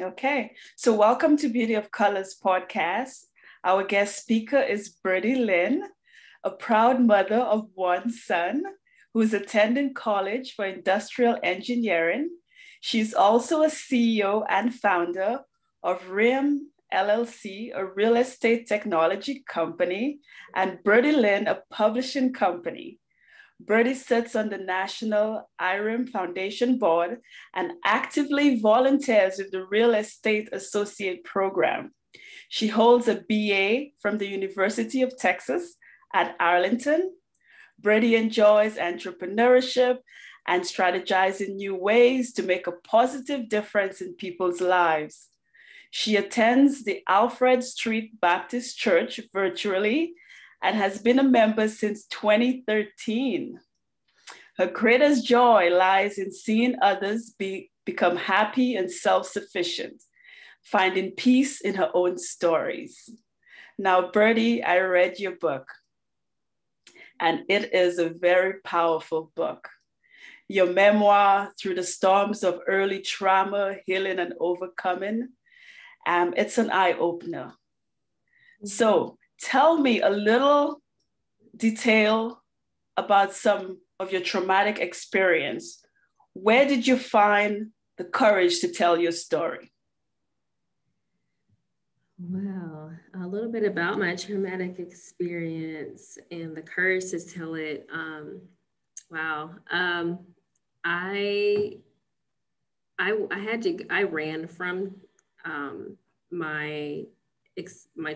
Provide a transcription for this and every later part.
Okay, so welcome to Beauty of Colors podcast. Our guest speaker is Birdie Lynn, a proud mother of one son who is attending college for industrial engineering. She's also a CEO and founder of RIM LLC, a real estate technology company, and Birdie Lynn, a publishing company. Birdie sits on the National IRIM Foundation Board and actively volunteers with the Real Estate Associate Program. She holds a BA from the University of Texas at Arlington. Birdie enjoys entrepreneurship and strategizing new ways to make a positive difference in people's lives. She attends the Alfred Street Baptist Church virtually and has been a member since 2013. Her greatest joy lies in seeing others become happy and self-sufficient, finding peace in her own stories. Now, Birdie, I read your book, and it is a very powerful book. Your memoir, Through the Storms of Early Trauma, Healing and Overcoming, it's an eye-opener. So tell me a little detail about some of your traumatic experience. Where did you find the courage to tell your story? Well, a little bit about my traumatic experience and the courage to tell it. I I ran from my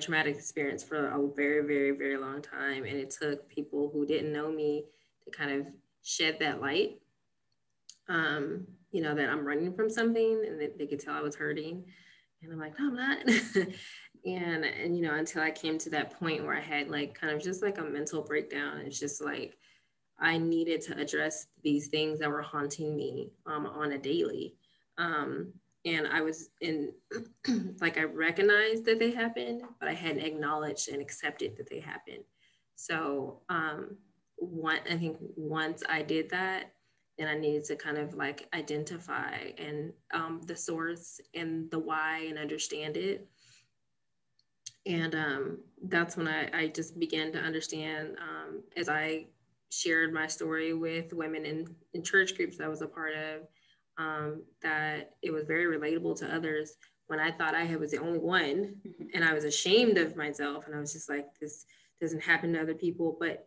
traumatic experience for a very, very, very long time, and it took people who didn't know me to kind of shed that light. That I'm running from something, and that they could tell I was hurting, and I'm like, no, I'm not. and until I came to that point where I had like kind of just like a mental breakdown. It's just like I needed to address these things that were haunting me on a daily. And I was in, like, I recognized that they happened, but I hadn't acknowledged and accepted that they happened. So I think once I did that, then I needed to kind of like identify and the source and the why and understand it. And that's when I just began to understand as I shared my story with women in church groups that I was a part of, that it was very relatable to others when I thought I was the only one. And I was ashamed of myself. And I was just like, this doesn't happen to other people. But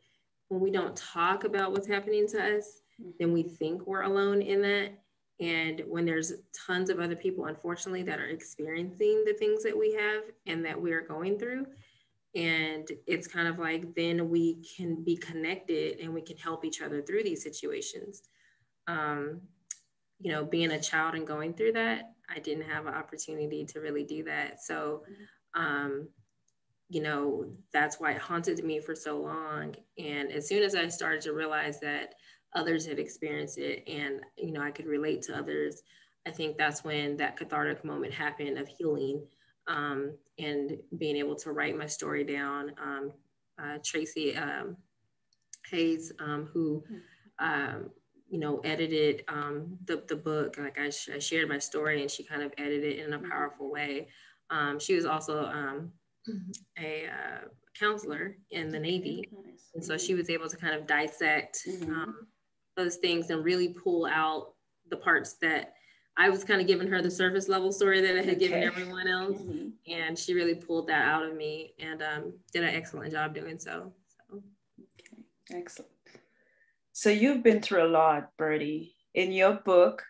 when we don't talk about what's happening to us, then we think we're alone in that. And when there's tons of other people, unfortunately, that are experiencing the things that we have and that we're going through, and it's kind of like, then we can be connected and we can help each other through these situations. Being a child and going through that, I didn't have an opportunity to really do that. So, that's why it haunted me for so long. And as soon as I started to realize that others had experienced it and, I could relate to others, I think that's when that cathartic moment happened of healing, and being able to write my story down. Tracy Hayes, who, edited the book, like I shared my story and she kind of edited it in a powerful way. She was also a counselor in the Navy. And so she was able to kind of dissect those things and really pull out the parts that I was kind of giving her the surface level story that I had given everyone else. And she really pulled that out of me and did an excellent job doing so. Okay, excellent. So you've been through a lot, Birdie. In your book,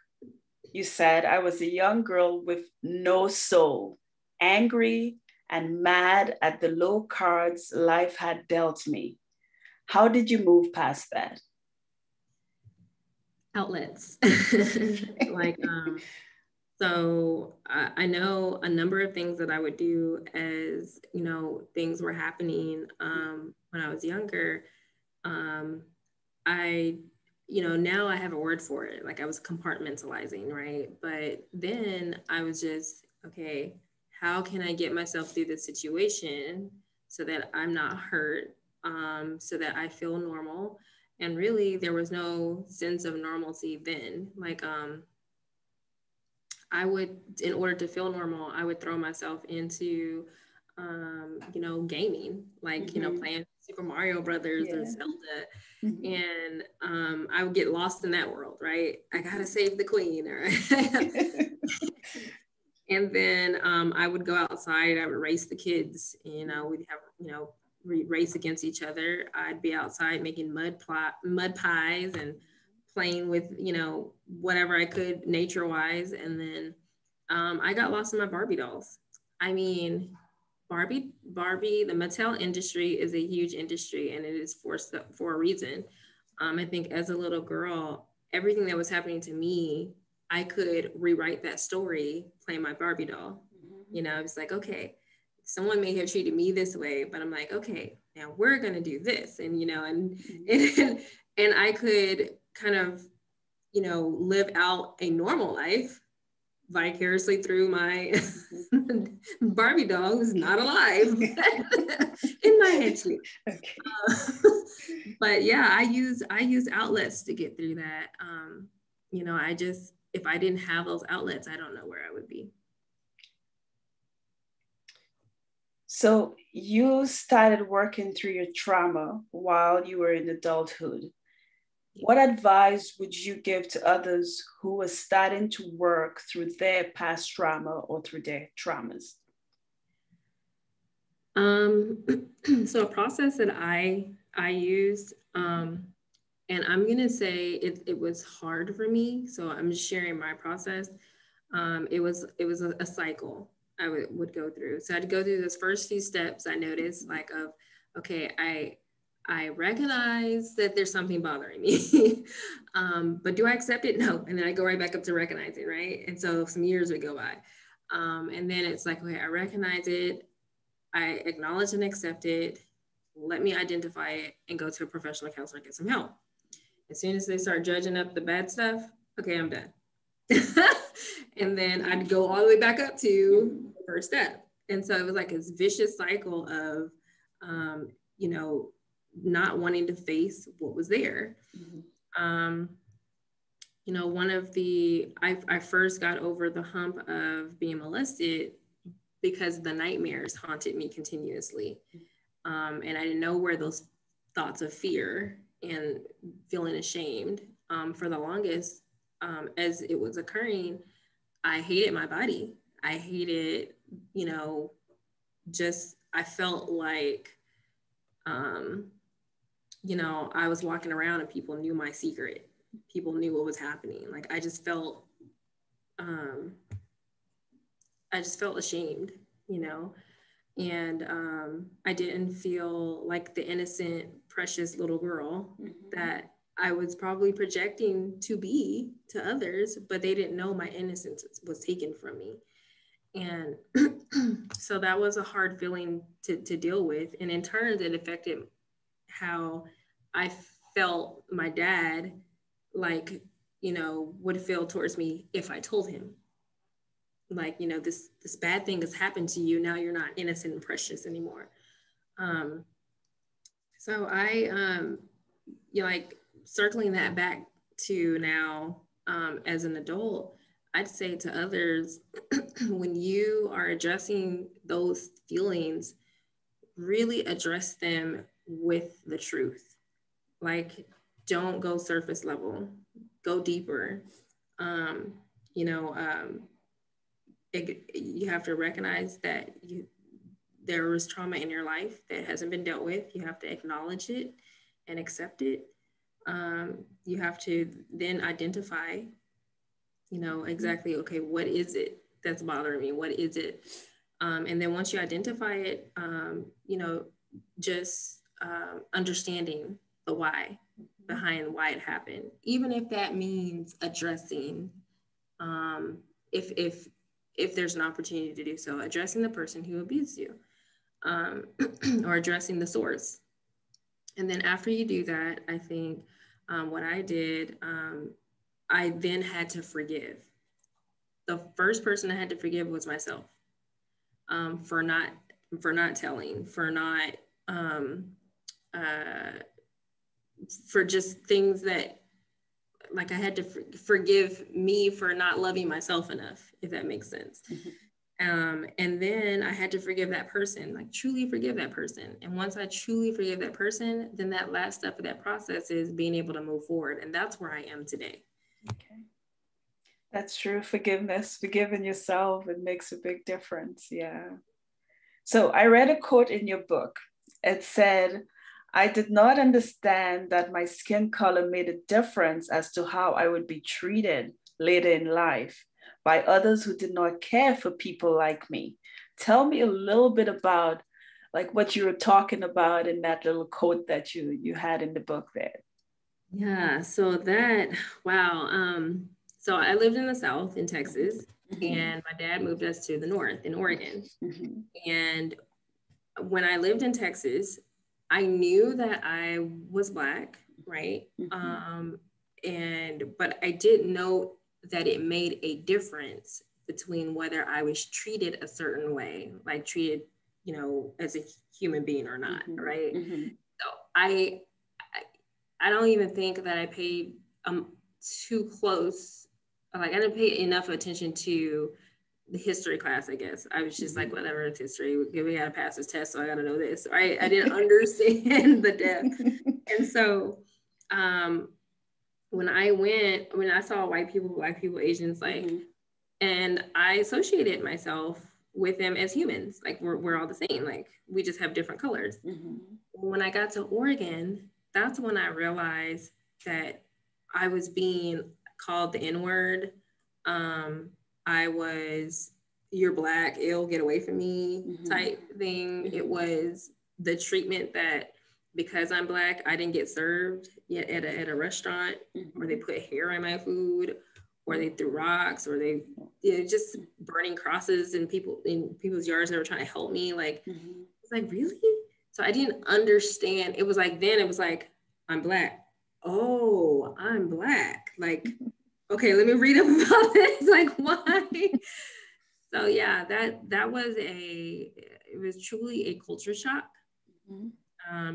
you said, I was a young girl with no soul, angry and mad at the low cards life had dealt me. How did you move past that? Outlets. So I know a number of things that I would do as, things were happening when I was younger. Now I have a word for it. Like I was compartmentalizing, right? But then I was just, okay, how can I get myself through this situation so that I'm not hurt, so that I feel normal? And really there was no sense of normalcy then. Like, I would, in order to feel normal, I would throw myself into, gaming, like, playing Super Mario Brothers or Yeah. Zelda. Mhm. And I would get lost in that world, right? I gotta save the queen, all right? And then I would go outside, I would race the kids, we'd have, race against each other. I'd be outside making mud pies and playing with, whatever I could nature wise. And then I got lost in my Barbie dolls. I mean, Barbie, the Mattel industry is a huge industry, and it is for a reason. I think as a little girl, everything that was happening to me, I could rewrite that story playing my Barbie doll. I was like, okay, someone may have treated me this way, but I'm like, okay, now we're gonna do this, and and I could kind of, live out a normal life vicariously through my Barbie doll who's not alive in my head. Okay. But yeah, I use outlets to get through that. I just, if I didn't have those outlets, I don't know where I would be. So you started working through your trauma while you were in adulthood. What advice would you give to others who are starting to work through their past trauma or through their traumas? So a process that I used, and I'm gonna say it was hard for me. So I'm just sharing my process. It was a cycle I would go through. So I'd go through those first few steps. I noticed like of, okay, I recognize that there's something bothering me, but do I accept it? No. And then I go right back up to recognizing, right? And so some years would go by, and then it's like, okay, I recognize it, I acknowledge and accept it. Let me identify it and go to a professional counselor and get some help. As soon as they start judging up the bad stuff, okay, I'm done. And then I'd go all the way back up to the first step. And so it was like this vicious cycle of, not wanting to face what was there. One of I first got over the hump of being molested because the nightmares haunted me continuously. And I didn't know where those thoughts of fear and feeling ashamed, for the longest, as it was occurring, I hated my body. I hated, I felt like, I was walking around and people knew my secret. People knew what was happening. Like, I just felt ashamed, and I didn't feel like the innocent, precious little girl that I was probably projecting to be to others, but they didn't know my innocence was taken from me. And so that was a hard feeling to deal with. And in turn, it affected how I felt my dad, like, would feel towards me if I told him, like, this bad thing has happened to you. Now you're not innocent and precious anymore. So like circling that back to now, as an adult, I'd say to others, when you are addressing those feelings, really address them with the truth. Like, don't go surface level, go deeper. You have to recognize that there was trauma in your life that hasn't been dealt with. You have to acknowledge it and accept it. You have to then identify, exactly, okay, what is it that's bothering me? What is it? And then once you identify it, just understanding the why behind why it happened, even if that means addressing, if there's an opportunity to do so, addressing the person who abused you, or addressing the source. And then after you do that, I think what I did, I then had to forgive. The first person I had to forgive was myself, for not telling, for just things that like I had to forgive me for not loving myself enough, if that makes sense. And then I had to forgive that person, like truly forgive that person. And once I truly forgive that person, then that last step of that process is being able to move forward. And that's where I am today. Okay. That's true. Forgiveness, forgiving yourself, it makes a big difference. Yeah. So I read a quote in your book. It said, I did not understand that my skin color made a difference as to how I would be treated later in life by others who did not care for people like me. Tell me a little bit about like what you were talking about in that little quote that you had in the book there. Yeah, so that, wow. So I lived in the South in Texas, and my dad moved us to the North in Oregon. And when I lived in Texas, I knew that I was Black, right? But I didn't know that it made a difference between whether I was treated a certain way, like treated, you know, as a human being or not, right? So I don't even think that I paid too close. Like I didn't pay enough attention to the history class, I guess. I was just like, whatever, it's history. We got to pass this test, so I got to know this, right? I didn't understand the depth. And so when I saw white people, Black people, Asians, like, and I associated myself with them as humans. Like we're all the same. Like we just have different colors. When I got to Oregon, that's when I realized that I was being called the N-word. I was, you're Black, ill, get away from me type thing. It was the treatment that because I'm Black, I didn't get served yet at a restaurant, or they put hair on my food, or they threw rocks, or they just burning crosses in people's yards. They were trying to help me. Like, it's like, really? So I didn't understand. It was like, then it was like, I'm Black. Oh, I'm Black. Like, okay, let me read up about this. Like, why? So yeah, it was truly a culture shock.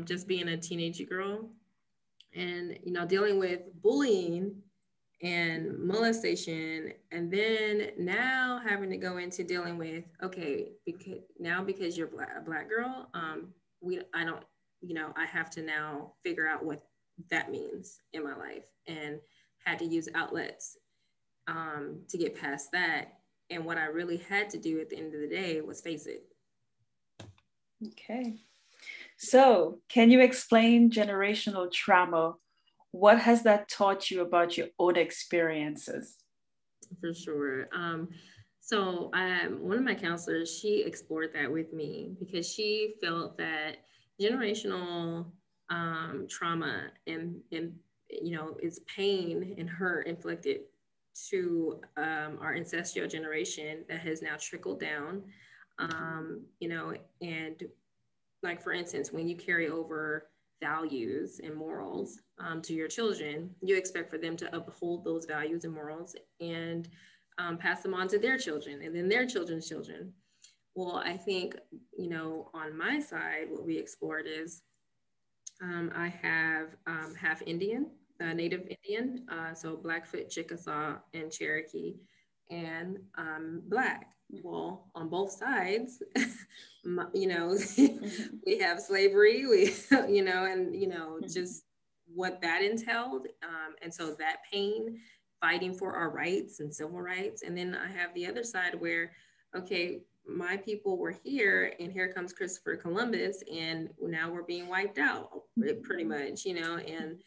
Just being a teenage girl and, you know, dealing with bullying and molestation, and then now having to go into dealing with, okay, because you're a Black girl, I have to now figure out what that means in my life, and had to use outlets to get past that. And what I really had to do at the end of the day was face it. Okay. So can you explain generational trauma? What has that taught you about your own experiences? For sure. So one of my counselors, she explored that with me because she felt that generational trauma and you know, is pain and hurt inflicted to our ancestral generation that has now trickled down. You know, and like for instance, when you carry over values and morals to your children, you expect for them to uphold those values and morals and pass them on to their children and then their children's children. Well, I think, you know, on my side, what we explored is I have half Indian, Native Indian, so Blackfoot, Chickasaw, and Cherokee, and Black. Well, on both sides, you know, we have slavery, you know, and, you know, just what that entailed. And so that pain, fighting for our rights and civil rights. And then I have the other side where, okay, my people were here and here comes Christopher Columbus and now we're being wiped out pretty much, you know, and,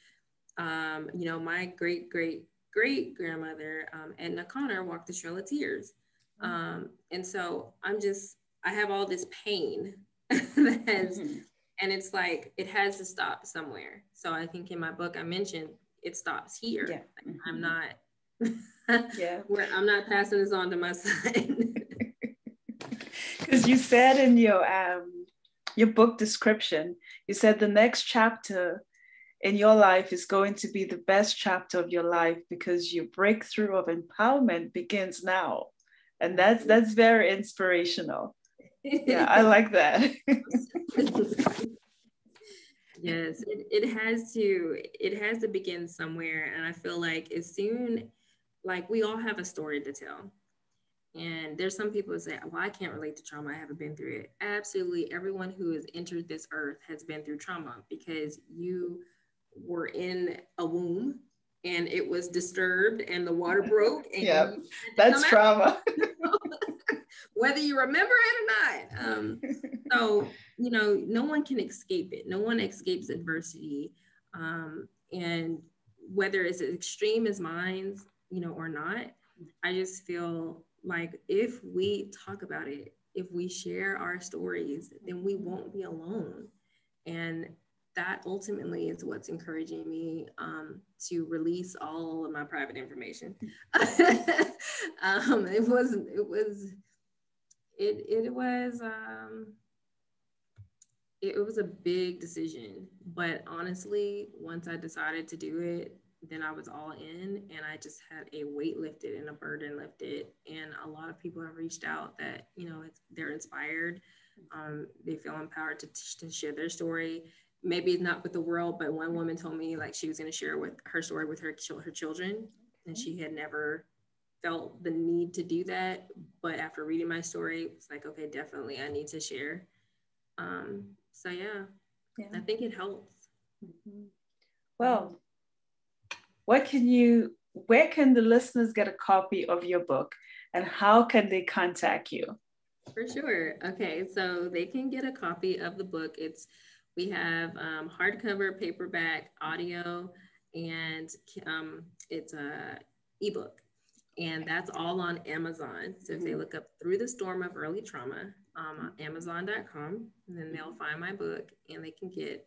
you know, my great grandmother, Edna Connor, walked the Trail of Tears. And so I have all this pain that has, and it's like, it has to stop somewhere. So I think in my book, I mentioned it stops here. Yeah. Like, I'm not, I'm not passing this on to my son. Because you said in your book description, you said the next chapter in your life is going to be the best chapter of your life because your breakthrough of empowerment begins now. And that's very inspirational. Yeah, I like that. Yes, it has to begin somewhere. And I feel like as soon, like we all have a story to tell. And there's some people that say, well, I can't relate to trauma. I haven't been through it. Absolutely. Everyone who has entered this earth has been through trauma because you were in a womb and it was disturbed and the water broke and Yeah, you had to that's come trauma. out, whether you remember it or not. So, no one can escape it. No one escapes adversity. And whether it's as extreme as mine, or not, I just feel like if we talk about it, if we share our stories, then we won't be alone. And that ultimately is what's encouraging me to release all of my private information. It was a big decision, but honestly, once I decided to do it, then I was all in, and I just had a weight lifted and a burden lifted. And a lot of people have reached out that they're inspired, they feel empowered to share their story. Maybe it's not with the world, but one woman told me like she was going to share with her story with her children, and she had never felt the need to do that. But after reading my story, it's like, okay, definitely I need to share. So yeah, I think it helps. Mm-hmm. Well, where can the listeners get a copy of your book, and how can they contact you? For sure. Okay, so they can get a copy of the book. We have hardcover, paperback, audio, and it's a ebook, and that's all on Amazon. So if they look up Through the Storm of Early Trauma, Amazon.com, and then they'll find my book and they can get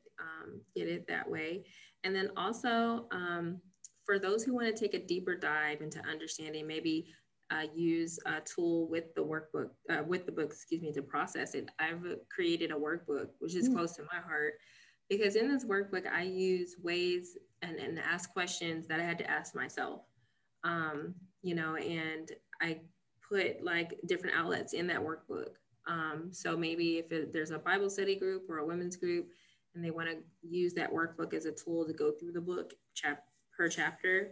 it that way. And then also for those who want to take a deeper dive into understanding, maybe use a tool with the workbook, with the book, to process it. I've created a workbook, which is close to my heart, because in this workbook, I use ways and ask questions that I had to ask myself. And I put like different outlets in that workbook. So maybe if there's a Bible study group or a women's group, and they want to use that workbook as a tool to go through the book per chapter,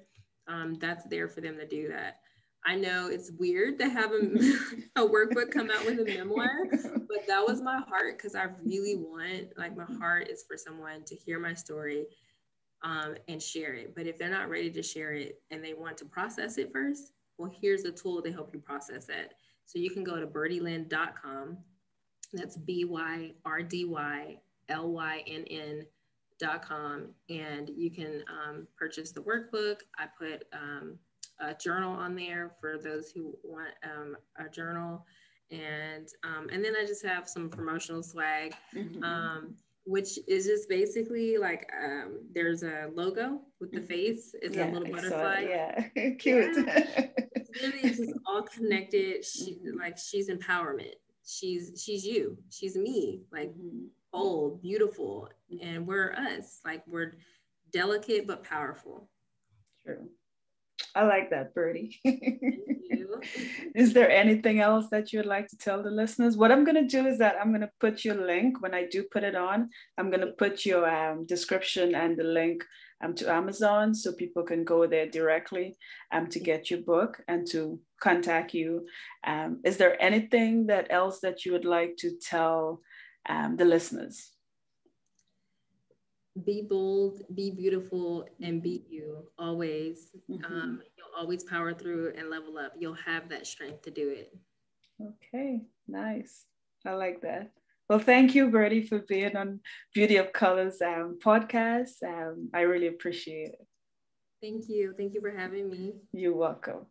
that's there for them to do that. I know it's weird to have a workbook come out with a memoir, but that was my heart, because I really want, like, my heart is for someone to hear my story and share it. But if they're not ready to share it and they want to process it first, well, here's a tool to help you process that. So you can go to brdylynn.com. That's BYRDYLYNN.com, and you can purchase the workbook. I put a journal on there for those who want a journal, and then I just have some promotional swag, which is just basically like there's a logo with the face, it's a little butterfly. Cute. It's just all connected. She's empowerment. She's you. She's me. Like bold, beautiful, and we're us. Like we're delicate but powerful. True. I like that, Birdie. Is there anything else that you'd like to tell the listeners? What I'm going to do is that I'm going to put your link when I do put it on. I'm going to put your description and the link to Amazon, so people can go there directly to get your book and to contact you. Is there anything else that you would like to tell the listeners? Be bold, be beautiful, and be you always. You'll always power through and level up. You'll have that strength to do it. Okay, nice. I like that. Well, thank you, Birdie, for being on Beauty of Colors podcast. I really appreciate it. Thank you. Thank you for having me. You're welcome.